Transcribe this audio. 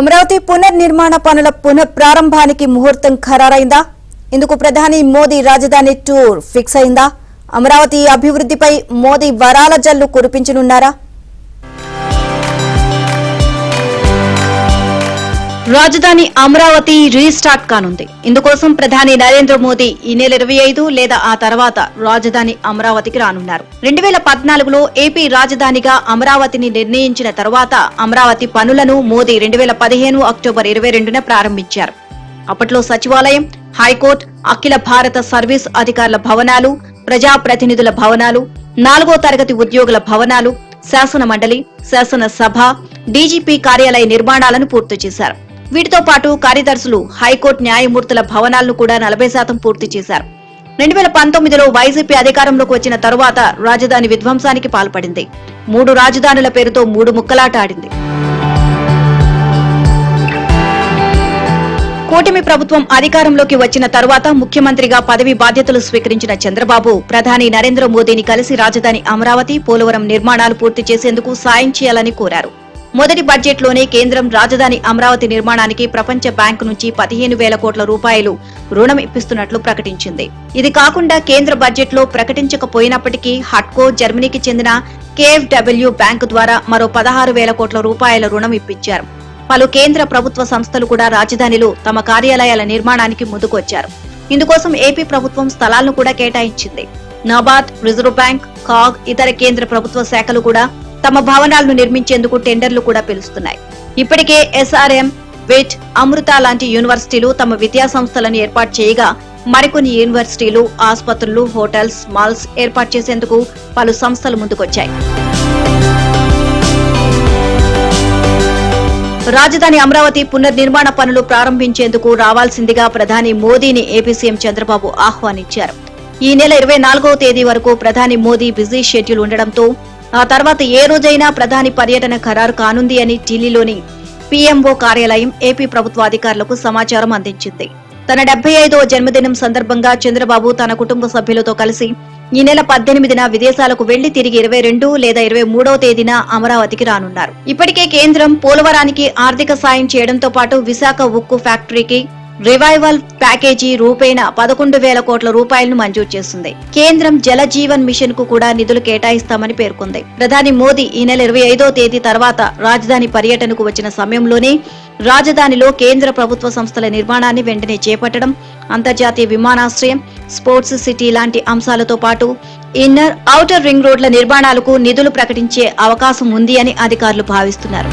అమరావతి పునర్నిర్మాణ పనుల పునఃప్రారంభానికి ముహూర్తం ఖరారైందా? ఇందుకు ప్రధాని మోదీ రాజధాని టూర్ ఫిక్స్ అయిందా? అమరావతి అభివృద్ధిపై మోదీ వరాల జల్లు కురిపించనున్నారా? రాజధాని అమరావతి రీస్టార్ట్ కానుంది. ఇందుకోసం ప్రధాని నరేంద్ర మోదీ ఈ నెల 25 లేదా ఆ తర్వాత రాజధాని అమరావతికి రానున్నారు. 2014లో ఏపీ రాజధానిగా అమరావతిని నిర్ణయించిన తర్వాత అమరావతి పనులను మోదీ 2015 అక్టోబర్ 22న ప్రారంభించారు. అప్పట్లో సచివాలయం, హైకోర్టు, అఖిల భారత సర్వీస్ అధికారుల భవనాలు, ప్రజాప్రతినిధుల భవనాలు, 4వ తరగతి ఉద్యోగుల భవనాలు, శాసన మండలి, శాసనసభ, డీజీపీ కార్యాలయ నిర్మాణాలను పూర్తి చేశారు. వీటితో పాటు కార్యదర్శులు, హైకోర్టు న్యాయమూర్తుల భవనాలను కూడా 40% పూర్తి చేశారు. 2019లో వైసీపీ అధికారంలోకి వచ్చిన తరువాత రాజధాని విధ్వంసానికి పాల్పడింది. 3 రాజధానుల పేరుతో 3 ముక్కలాట ఆడింది. కూటమి ప్రభుత్వం అధికారంలోకి వచ్చిన తరువాత ముఖ్యమంత్రిగా పదవి బాధ్యతలు స్వీకరించిన చంద్రబాబు ప్రధాని నరేంద్ర మోదీని కలిసి రాజధాని అమరావతి, పోలవరం నిర్మాణాలు పూర్తి చేసేందుకు సాయం చేయాలని కోరారు. మొదటి బడ్జెట్లోనే కేంద్రం రాజధాని అమరావతి నిర్మాణానికి ప్రపంచ బ్యాంకు నుంచి 15,000 కోట్ల రూపాయలు రుణం ఇప్పిస్తున్నట్లు ప్రకటించింది. ఇది కాకుండా కేంద్ర బడ్జెట్లో ప్రకటించకపోయినప్పటికీ హట్కో, జర్మనీకి చెందిన KfW బ్యాంకు ద్వారా మరో 16,000 కోట్ల రూపాయల రుణం ఇప్పించారు. పలు కేంద్ర ప్రభుత్వ సంస్థలు కూడా రాజధానిలో తమ కార్యాలయాల నిర్మాణానికి ముందుకొచ్చారు. ఇందుకోసం ఏపీ ప్రభుత్వం స్థలాలను కూడా కేటాయించింది. నాబార్డ్, రిజర్వ్ బ్యాంక్, కాగ్, ఇతర కేంద్ర ప్రభుత్వ శాఖలు కూడా తమ భవనాలను నిర్మించేందుకు టెండర్లు కూడా పిలుస్తున్నాయి. ఇప్పటికే SRM, విట్, అమృత లాంటి యూనివర్సిటీలు తమ విద్యా సంస్థలను ఏర్పాటు చేయగా మరికొన్ని యూనివర్సిటీలు, ఆసుపత్రులు, హోటల్స్, మాల్స్ ఏర్పాటు చేసేందుకు పలు సంస్థలు ముందుకొచ్చాయి. రాజధాని అమరావతి పునర్నిర్మాణ పనులు ప్రారంభించేందుకు రావాల్సిందిగా ప్రధాని మోదీని ఏపీ సీఎం చంద్రబాబు ఆహ్వానించారు. ఈ నెల 24వ తేదీ వరకు ప్రధాని మోదీ బిజీ షెడ్యూల్ ఉండడంతో ఆ తర్వాత ఏ రోజైనా ప్రధాని పర్యటన ఖరారు కానుంది అని ఢిల్లీలోని PMO కార్యాలయం ఏపీ ప్రభుత్వ అధికారులకు సమాచారం అందించింది. తన 75వ జన్మదినం సందర్భంగా చంద్రబాబు తన కుటుంబ సభ్యులతో కలిసి ఈ నెల 18న విదేశాలకు వెళ్లి తిరిగి 22 లేదా 23వ తేదీన అమరావతికి రానున్నారు. ఇప్పటికే కేంద్రం పోలవరానికి ఆర్థిక సాయం చేయడంతో పాటు విశాఖ ఉక్కు ఫ్యాక్టరీకి రివైవల్ ప్యాకేజీ రూపేణా 11,000 కోట్ల రూపాయలను మంజూరు చేసింది. కేంద్రం జల జీవన్ మిషన్ కు కూడా నిధులు కేటాయిస్తామని పేర్కొంది. ప్రధాని మోదీ ఈ నెల 25వ తేదీ తర్వాత రాజధాని పర్యటనకు వచ్చిన సమయంలోనే రాజధానిలో కేంద్ర ప్రభుత్వ సంస్థల నిర్మాణాన్ని వెంటనే చేపట్టడం, అంతర్జాతీయ విమానాశ్రయం, స్పోర్ట్స్ సిటీ లాంటి అంశాలతో పాటు ఇన్నర్, ఔటర్ రింగ్ రోడ్ల నిర్మాణాలకు నిధులు ప్రకటించే అవకాశం ఉంది అని అధికారులు భావిస్తున్నారు.